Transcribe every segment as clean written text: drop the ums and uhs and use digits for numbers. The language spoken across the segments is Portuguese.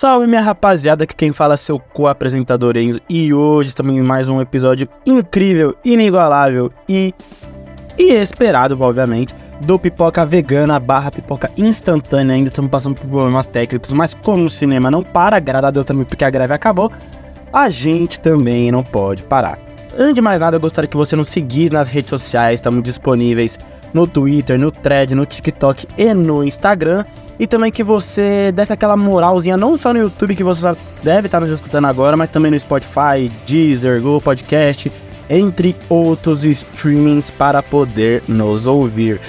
Salve minha rapaziada, que quem fala é seu co-apresentador Enzo. E hoje estamos em mais um episódio incrível, inigualável e esperado, obviamente, do Pipoca Vegana / Pipoca Instantânea. Ainda estamos passando por problemas técnicos, mas como o cinema não para, graças a Deus também porque a greve acabou, a gente também não pode parar. Antes de mais nada, eu gostaria que você nos seguisse nas redes sociais. Estamos disponíveis no Twitter, no Thread, no TikTok e no Instagram. E também que você desse aquela moralzinha, não só no YouTube, que você deve estar nos escutando agora, mas também no Spotify, Deezer, Google Podcast, entre outros streamings para poder nos ouvir.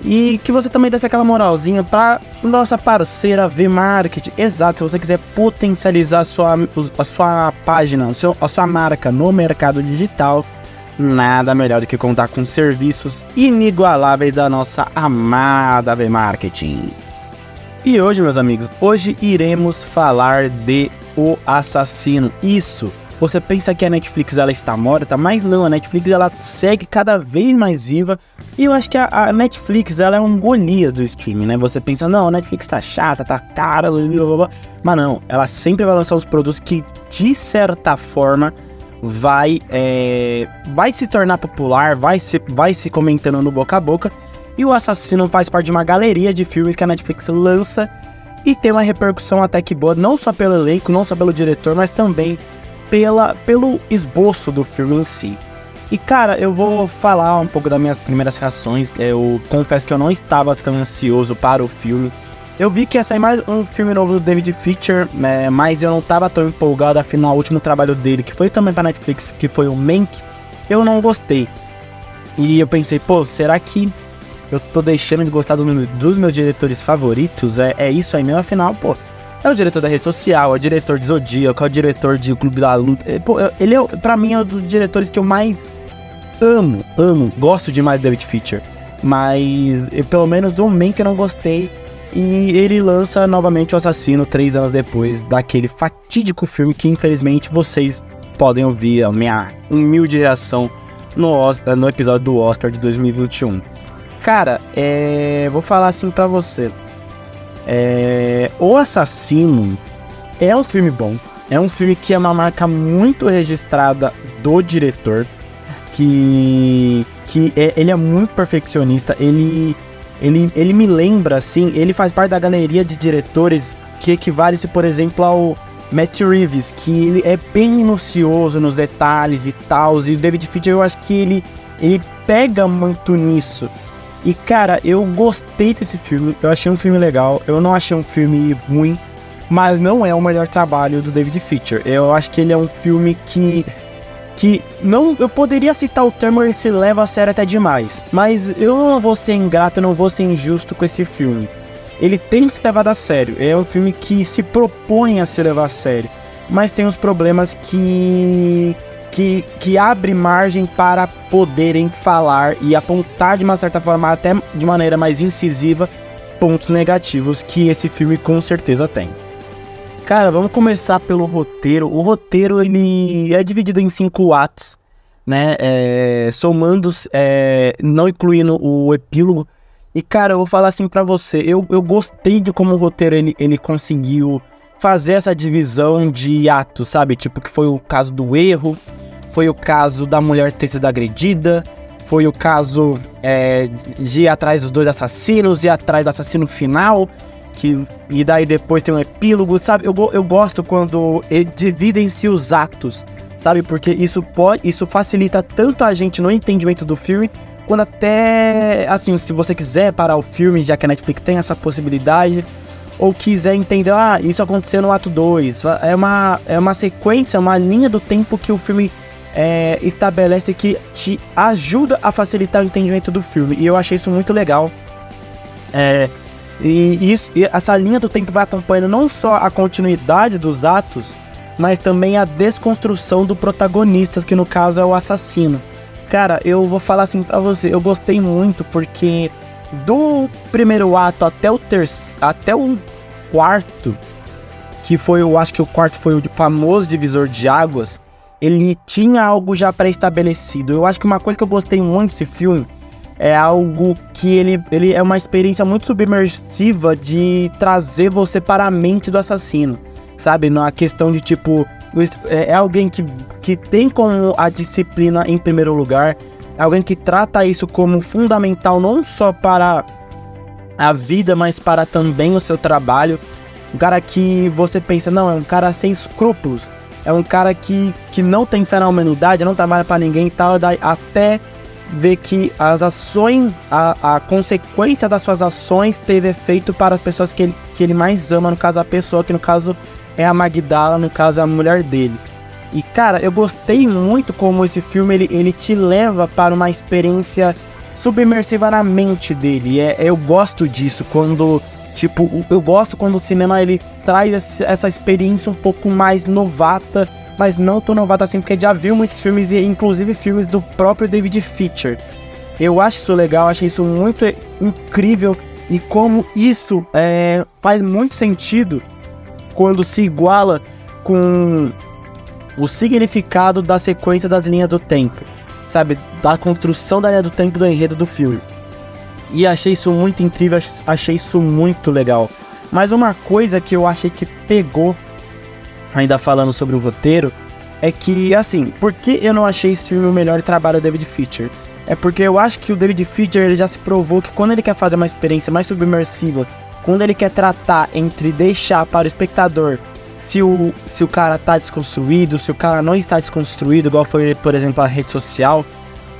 E que você também desse aquela moralzinha para nossa parceira V-Market. Exato, se você quiser potencializar a sua página, a sua marca no mercado digital, nada melhor do que contar com serviços inigualáveis da nossa amada V-Marketing. E hoje, meus amigos, iremos falar de O Assassino. Isso, você pensa que a Netflix ela está morta, mas não, a Netflix ela segue cada vez mais viva. E eu acho que a Netflix ela é um Golias do streaming, né? Você pensa, não, a Netflix tá chata, tá cara, blá, blá, blá. Mas não, ela sempre vai lançar os produtos que, de certa forma, vai se tornar popular, vai se comentando no boca a boca. E O Assassino faz parte de uma galeria de filmes que a Netflix lança e tem uma repercussão até que boa, não só pelo elenco, não só pelo diretor, mas também pelo esboço do filme em si. E cara, eu vou falar um pouco das minhas primeiras reações. Eu confesso que eu não estava tão ansioso para o filme. Eu vi que ia sair mais um filme novo do David Fincher, mas eu não estava tão empolgado, afinal o último trabalho dele, que foi também para Netflix, que foi o Mank, eu não gostei. E eu pensei, pô, será que eu tô deixando de gostar dos meus diretores favoritos? É isso aí mesmo, afinal, pô, é o diretor da rede social, é o diretor de Zodíaco, é o diretor de Clube da Luta. Pô, ele pra mim é um dos diretores que eu mais amo, gosto demais do David Fincher. Mas pelo menos o Mank eu não gostei. E ele lança novamente O Assassino 3 anos depois daquele fatídico filme que infelizmente vocês podem ouvir a minha humilde reação no episódio do Oscar de 2021. Cara, vou falar assim pra você. O Assassino é um filme bom. É um filme que é uma marca muito registrada do diretor. Ele é muito perfeccionista. Ele me lembra, assim, ele faz parte da galeria de diretores que equivale-se, por exemplo, ao Matt Reeves, que ele é bem minucioso nos detalhes e tal. E o David Fincher, eu acho que ele pega muito nisso. E cara, eu gostei desse filme, eu achei um filme legal, eu não achei um filme ruim, mas não é o melhor trabalho do David Fincher. Eu acho que ele é um filme que não, eu poderia citar o termo, ele se leva a sério até demais, mas eu não vou ser ingrato, eu não vou ser injusto com esse filme. Ele tem que ser levado a sério, é um filme que se propõe a se levar a sério, mas tem uns problemas que abre margem para poderem falar e apontar de uma certa forma, até de maneira mais incisiva, pontos negativos que esse filme com certeza tem. Cara, vamos começar pelo roteiro. O roteiro ele é dividido em 5 atos, né? Somando, não incluindo o epílogo. E cara, eu vou falar assim pra você, eu gostei de como o roteiro ele conseguiu fazer essa divisão de atos, sabe? Tipo, que foi o caso do erro, foi o caso da mulher ter sido agredida, foi o caso de ir atrás dos 2 assassinos, ir atrás do assassino final, e daí depois tem um epílogo, sabe? Eu gosto quando dividem-se os atos, sabe? Porque isso facilita tanto a gente no entendimento do filme, quando até, assim, se você quiser parar o filme, já que a Netflix tem essa possibilidade, ou quiser entender, isso aconteceu no ato 2, é uma sequência, uma linha do tempo que o filme estabelece que te ajuda a facilitar o entendimento do filme, e eu achei isso muito legal. E essa linha do tempo vai acompanhando não só a continuidade dos atos, mas também a desconstrução do protagonista, que no caso é o assassino. Cara, eu vou falar assim pra você, eu gostei muito porque do primeiro ato até o quarto, que foi, eu acho que o quarto foi o famoso divisor de águas, ele tinha algo já pré-estabelecido. Eu acho que uma coisa que eu gostei muito desse filme é algo que ele é uma experiência muito submersiva de trazer você para a mente do assassino. sabe? Na questão de, tipo, é alguém que tem como a disciplina em primeiro lugar, é alguém que trata isso como fundamental não só para a vida, mas para também o seu trabalho. Um cara que você pensa, não, é um cara sem escrúpulos, é um cara que não tem fé na humanidade, não trabalha para ninguém e tal, até ver que as ações, a consequência das suas ações teve efeito para as pessoas que ele mais ama, no caso a pessoa, que no caso é a Magdala, no caso a mulher dele. E cara, eu gostei muito como esse filme ele te leva para uma experiência submersiva na mente dele. Eu gosto disso, quando tipo, eu gosto quando o cinema ele traz essa experiência um pouco mais novata, mas não tão novata assim, porque já viu muitos filmes, e inclusive filmes do próprio David Fincher. Eu acho isso legal, achei isso muito incrível, e como isso faz muito sentido quando se iguala com o significado da sequência das linhas do tempo, sabe? Da construção da linha do tempo do enredo do filme. E achei isso muito incrível, achei isso muito legal. Mas uma coisa que eu achei que pegou, ainda falando sobre o roteiro, é que, assim, por que eu não achei esse filme o melhor trabalho do David Fincher? É porque eu acho que o David Fincher ele já se provou que quando ele quer fazer uma experiência mais submersiva, quando ele quer tratar entre deixar para o espectador se o cara tá desconstruído, se o cara não está desconstruído, igual foi, por exemplo, a rede social,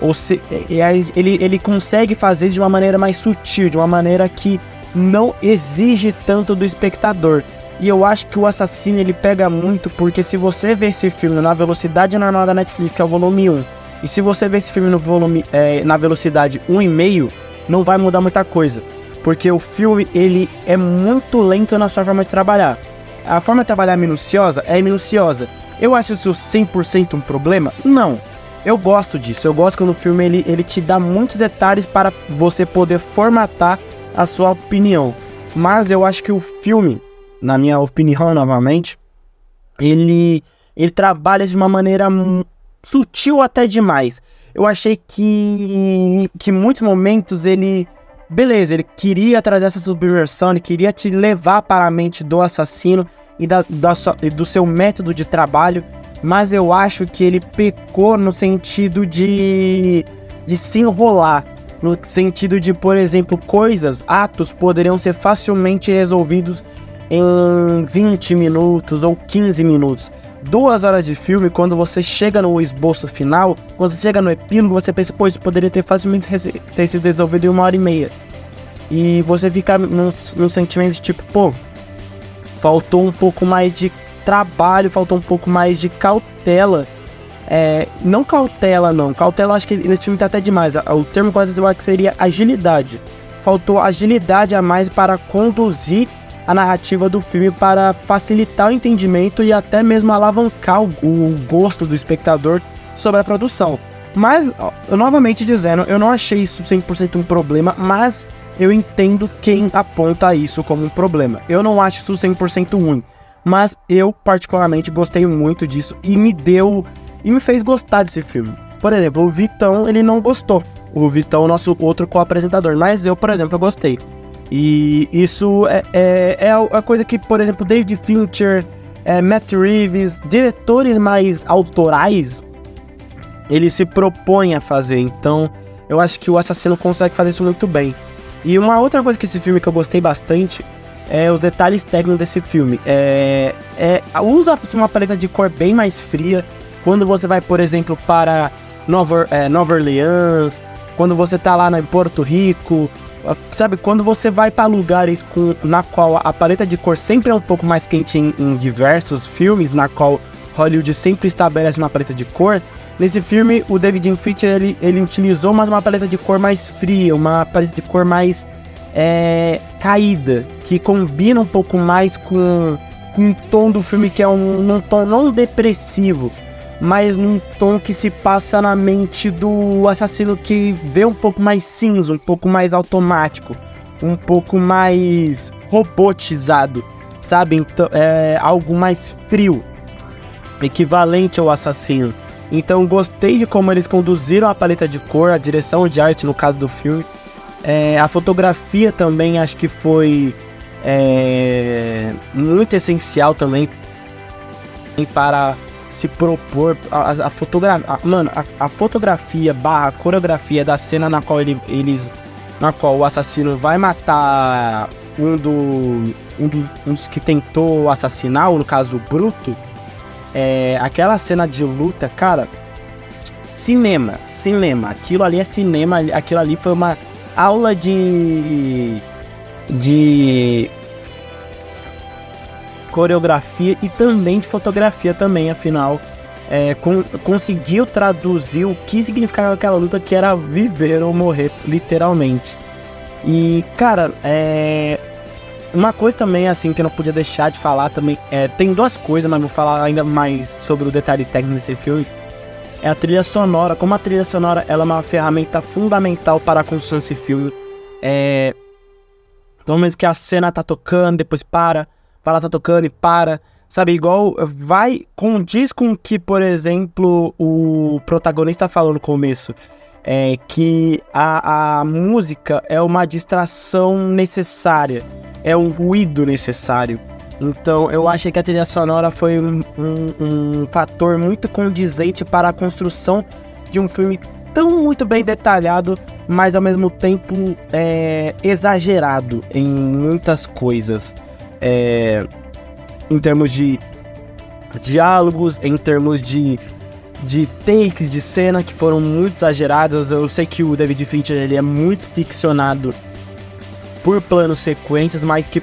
ou se ele consegue fazer de uma maneira mais sutil, de uma maneira que não exige tanto do espectador. E eu acho que o Assassino ele pega muito, porque se você vê esse filme na velocidade normal da Netflix, que é o volume 1, e se você vê esse filme no volume, na velocidade 1,5, não vai mudar muita coisa. Porque o filme ele é muito lento na sua forma de trabalhar. A forma de trabalhar minuciosa é minuciosa. Eu acho isso 100% um problema? Não. Eu gosto disso. Eu gosto quando o filme ele te dá muitos detalhes para você poder formatar a sua opinião. Mas eu acho que o filme, na minha opinião novamente, ele trabalha de uma maneira sutil até demais. Eu achei que em muitos momentos ele queria trazer essa subversão, ele queria te levar para a mente do assassino e do seu método de trabalho, mas eu acho que ele pecou no sentido de se enrolar, no sentido de, por exemplo, atos poderiam ser facilmente resolvidos em 20 minutos ou 15 minutos. 2 horas de filme, quando você chega no esboço final, quando você chega no epílogo, você pensa, pô, isso poderia ter facilmente ter sido resolvido em 1h30. E você fica num sentimento de tipo, pô, faltou um pouco mais de trabalho, faltou um pouco mais de cautela. Não cautela, não. Cautela, acho que nesse filme tá até demais. O termo quase eu acho que seria agilidade. Faltou agilidade a mais para conduzir a narrativa do filme, para facilitar o entendimento e até mesmo alavancar o gosto do espectador sobre a produção. Mas, novamente dizendo, eu não achei isso 100% um problema, mas eu entendo quem aponta isso como um problema. Eu não acho isso 100% ruim, mas eu particularmente gostei muito disso e me fez gostar desse filme. Por exemplo, o Vitão, ele não gostou. O Vitão, nosso outro co-apresentador, mas eu, por exemplo, eu gostei. E isso é a coisa que, por exemplo, David Fincher, Matt Reeves, diretores mais autorais, eles se propõem a fazer. Então, eu acho que o Assassino consegue fazer isso muito bem. E uma outra coisa que esse filme que eu gostei bastante é os detalhes técnicos desse filme. Usa-se uma paleta de cor bem mais fria. Quando você vai, por exemplo, para Nova Orleans, quando você tá lá em Porto Rico, sabe, quando você vai para lugares na qual a paleta de cor sempre é um pouco mais quente em diversos filmes, na qual Hollywood sempre estabelece uma paleta de cor. Nesse filme, o David Fincher ele utilizou uma paleta de cor mais fria, uma paleta de cor mais caída, que combina um pouco mais com o tom do filme, que é um tom não depressivo, mas num tom que se passa na mente do assassino, que vê um pouco mais cinza, um pouco mais automático, um pouco mais robotizado, sabe? Então, algo mais frio, equivalente ao assassino. Então gostei de como eles conduziram a paleta de cor, a direção de arte no caso do filme. A fotografia também acho que foi muito essencial também. para se propor a fotografia barra coreografia da cena na qual na qual o assassino vai matar um dos que tentou assassinar, ou no caso o Bruto. Aquela cena de luta, cara, cinema, aquilo ali é cinema, aquilo ali foi uma aula de coreografia e também de fotografia também, afinal, conseguiu traduzir o que significava aquela luta, que era viver ou morrer, literalmente. E, cara, uma coisa também, assim, que eu não podia deixar de falar também, tem duas coisas, mas vou falar ainda mais sobre o detalhe técnico desse filme, é a trilha sonora. Como a trilha sonora, ela é uma ferramenta fundamental para a construção desse filme. Pelo menos que a cena tá tocando, depois para, tá tocando e para, sabe, igual condiz com que, por exemplo, o protagonista falou no começo, que a música é uma distração necessária, é um ruído necessário. Então eu achei que a trilha sonora foi um fator muito condizente para a construção de um filme tão muito bem detalhado, mas ao mesmo tempo exagerado em muitas coisas. Em termos de diálogos, em termos de takes de cena que foram muito exagerados. Eu sei que o David Fincher, ele é muito ficcionado por planos sequências, mas que,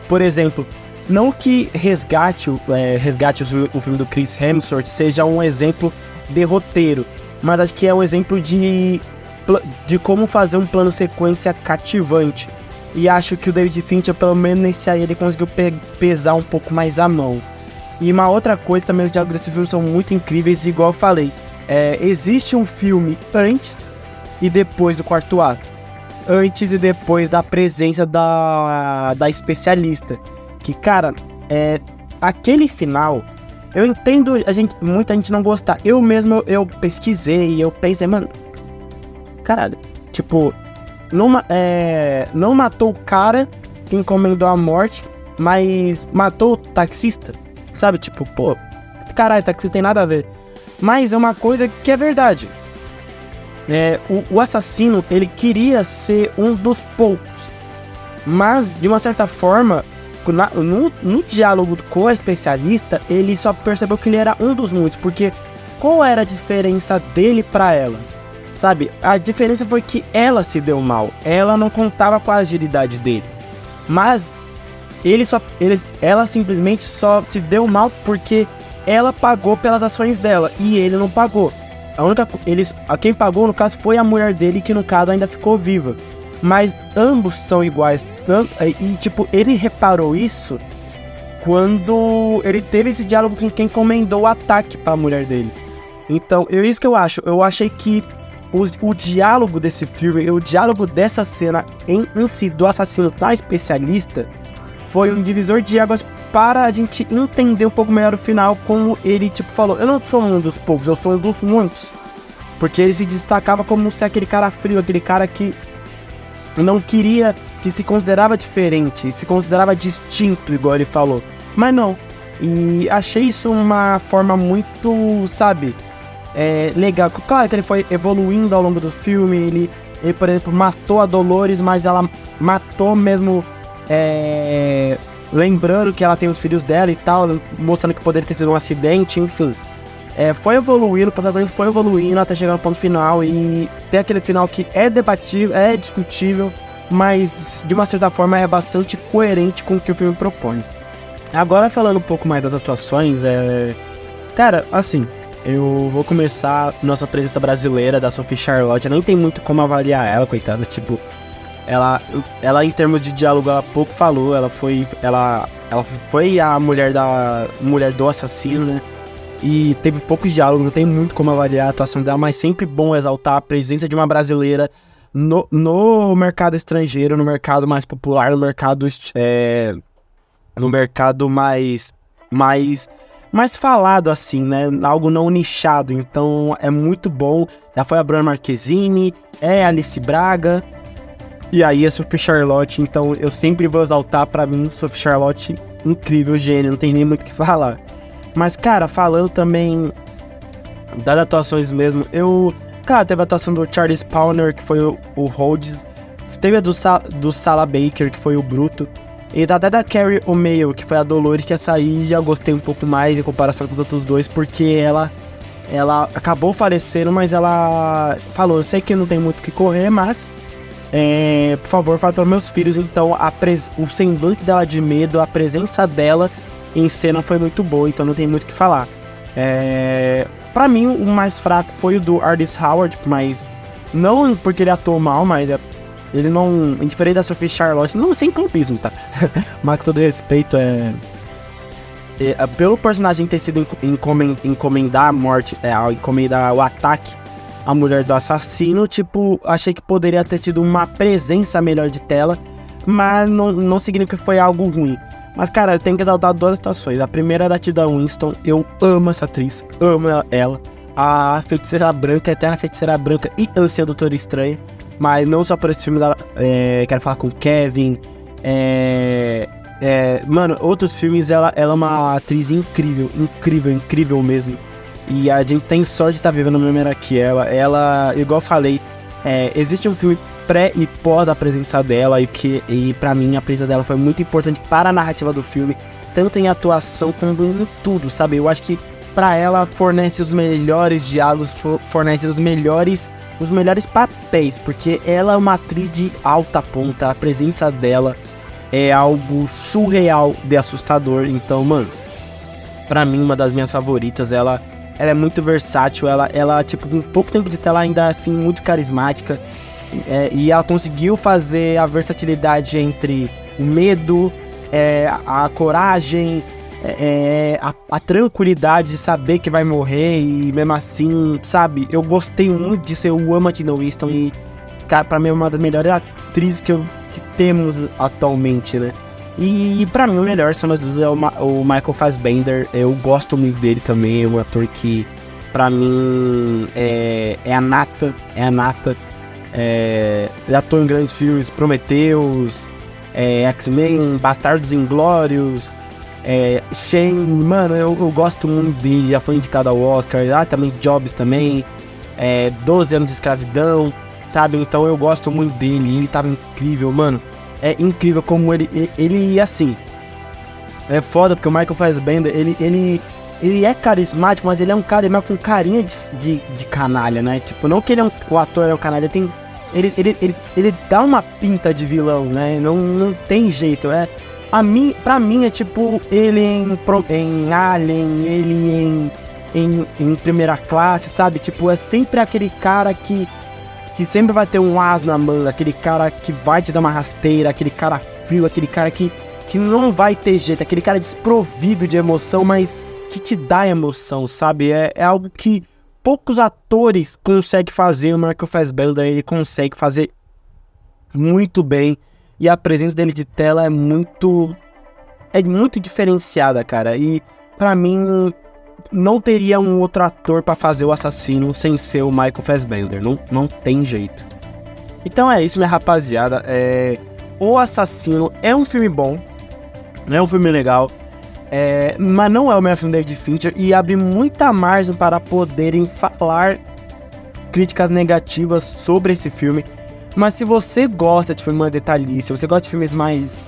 por exemplo, não que Resgate o filme do Chris Hemsworth seja um exemplo de roteiro, mas acho que é um exemplo de como fazer um plano sequência cativante. E acho que o David Fincher, pelo menos nesse aí, ele conseguiu pesar um pouco mais a mão. E uma outra coisa também, os diálogos desse filme são muito incríveis, igual eu falei. Existe um filme antes e depois do quarto ato. Antes e depois da presença da especialista. Que, cara, aquele final, eu entendo muita gente não gostar. Eu mesmo, eu pesquisei e eu pensei, mano, caralho, tipo, não matou o cara que encomendou a morte, mas matou o taxista, sabe? Tipo, pô, caralho, taxista tem nada a ver. Mas é uma coisa que é verdade. O assassino, ele queria ser um dos poucos, mas de uma certa forma, no diálogo com a especialista, ele só percebeu que ele era um dos muitos, porque qual era a diferença dele pra ela? Sabe, a diferença foi que ela se deu mal, ela não contava com a agilidade dele, mas ela simplesmente só se deu mal porque ela pagou pelas ações dela e ele não pagou. Quem pagou, no caso, foi a mulher dele, que no caso ainda ficou viva. Mas ambos são iguais. E tipo, ele reparou isso quando ele teve esse diálogo com quem encomendou o ataque pra mulher dele. Então, isso que eu acho. Eu achei que o diálogo desse filme, o diálogo dessa cena em si, do assassino da especialista, foi um divisor de águas para a gente entender um pouco melhor o final, como ele, tipo, falou, eu não sou um dos poucos, eu sou um dos muitos. Porque ele se destacava como ser aquele cara frio, aquele cara que não queria, que se considerava diferente, se considerava distinto, igual ele falou. Mas não. E achei isso uma forma muito, sabe, legal. Claro que ele foi evoluindo ao longo do filme, ele, por exemplo, matou a Dolores, mas ela matou mesmo... lembrando que ela tem os filhos dela e tal, mostrando que poderia ter sido um acidente, enfim. Foi evoluindo, o protagonista foi evoluindo até chegar no ponto final, e tem aquele final que é debatível, é discutível, mas de uma certa forma é bastante coerente com o que o filme propõe. Agora, falando um pouco mais das atuações, cara, assim, eu vou começar nossa presença brasileira da Sophie Charlotte. Nem tem muito como avaliar ela, coitada, tipo... Ela em termos de diálogo, ela pouco falou. Ela foi a mulher do assassino, né? E teve poucos diálogos, não tem muito como avaliar a atuação dela, mas sempre bom exaltar a presença de uma brasileira no mercado estrangeiro, no mercado mais popular, no mercado mais falado, assim, né? Algo não nichado. Então é muito bom. Já foi a Bruna Marquezine, a Alice Braga. E aí a Sophie Charlotte, então eu sempre vou exaltar, pra mim, Sophie Charlotte, incrível, gênio, não tem nem muito o que falar. Mas, cara, falando também das atuações mesmo, Cara, teve a atuação do Charlie Spawner, que foi o Rhodes. Teve a do Sala Baker, que foi o Bruto. E até da Carrie O'Malley, que foi a Dolores, que essa aí já gostei um pouco mais em comparação com os outros dois, porque ela acabou falecendo, mas ela falou, eu sei que não tem muito o que correr, mas por favor, fale para meus filhos. Então o semblante dela de medo, a presença dela em cena foi muito boa, então não tem muito o que falar. Pra mim, o mais fraco foi o do Ardis Howard, mas não porque ele atuou mal, mas ele não, indiferente da Sophie Charlotte, não sem clubismo, tá? Mas com todo respeito, pelo personagem ter sido encomendar a morte, encomendar o ataque à mulher do assassino, tipo, achei que poderia ter tido uma presença melhor de tela, mas não significa que foi algo ruim. Mas, cara, eu tenho que exaltar duas atuações. A primeira é da Tilda Winston, eu amo essa atriz, amo ela. A Feiticeira Branca, a Eterna Feiticeira Branca e Anciã Doutora Estranha. Mas não só por esse filme, quero falar com o Kevin. Mano, outros filmes, ela é uma atriz incrível mesmo. E a gente tem sorte de estar vivendo a mesma era que ela, igual eu falei, existe um filme pré e pós a presença dela, e pra mim a presença dela foi muito importante para a narrativa do filme, tanto em atuação como em tudo, sabe? Eu acho que pra ela fornece os melhores diálogos, fornece os melhores papéis, porque ela é uma atriz de alta ponta, a presença dela é algo surreal de assustador. Então, mano, pra mim, uma das minhas favoritas, ela é muito versátil, ela tipo, com pouco tempo de tela ainda assim, muito carismática, e ela conseguiu fazer a versatilidade entre o medo, a coragem, a tranquilidade de saber que vai morrer, e mesmo assim, sabe, eu gostei muito disso, eu amo a Tilda Winston, e, cara, pra mim é uma das melhores atrizes que temos atualmente, né? E pra mim o melhor são as duas, o Michael Fassbender, eu gosto muito dele também, é um ator que pra mim é a nata, ele atuou em grandes filmes, Prometheus, X-Men, Bastardos Inglórios, Shane, mano, eu gosto muito dele, já foi indicado ao Oscar, também Jobs também, 12 anos de escravidão, sabe, então eu gosto muito dele, ele tava incrível, mano, é incrível como ele assim, é foda porque o Michael Fassbender, ele é carismático, mas ele é um cara meio com carinha de canalha, né, tipo, não que o ator é um canalha, ele dá uma pinta de vilão, né, não tem jeito, pra mim é tipo ele em Alien, ele em Primeira Classe, sabe? Tipo, é sempre aquele cara que sempre vai ter um as na manga, aquele cara que vai te dar uma rasteira, aquele cara frio, aquele cara que não vai ter jeito, aquele cara desprovido de emoção, mas que te dá emoção, sabe? É algo que poucos atores conseguem fazer, o Michael Fassbender, ele consegue fazer muito bem. E a presença dele de tela é muito diferenciada, cara. E pra mim, não teria um outro ator pra fazer o assassino sem ser o Michael Fassbender. Não tem jeito. Então é isso, minha rapaziada. O Assassino é um filme bom. É um filme legal. Mas não é o melhor filme do David Fincher. E abre muita margem para poderem falar críticas negativas sobre esse filme. Mas se você gosta de filme mais detalhista, se você gosta de filmes mais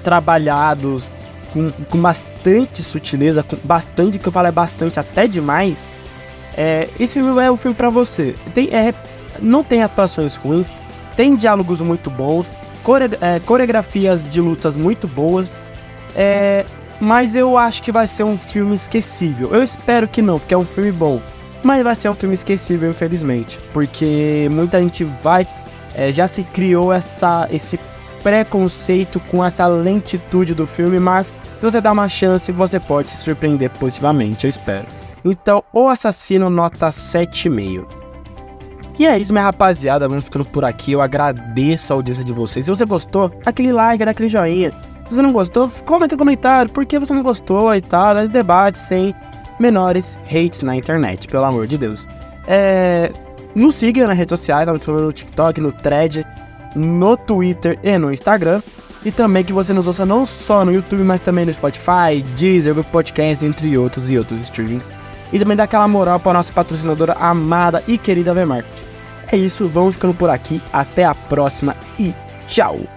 trabalhados, com bastante sutileza, com bastante, que eu falo é bastante, até demais, esse filme é o filme pra você. Não tem atuações ruins, tem diálogos muito bons, coreografias de lutas muito boas, mas eu acho que vai ser um filme esquecível. Eu espero que não, porque é um filme bom. Mas vai ser um filme esquecível, infelizmente. Porque muita gente já se criou esse preconceito com essa lentitude do filme. Mas se você dá uma chance, você pode se surpreender positivamente, eu espero. Então, O Assassino, nota 7,5. E é isso, minha rapaziada. Vamos ficando por aqui. Eu agradeço a audiência de vocês. Se você gostou, aquele like, aquele joinha. Se você não gostou, comenta no comentário por que você não gostou e tal. Nós debate sem menores hates na internet, pelo amor de Deus. Nos siga nas redes sociais, no TikTok, no Thread, no Twitter e no Instagram. E também que você nos ouça não só no YouTube, mas também no Spotify, Deezer, Google Podcast, entre outros e outros streamings. E também dá aquela moral para a nossa patrocinadora amada e querida Vmarket. É isso, vamos ficando por aqui. Até a próxima e tchau!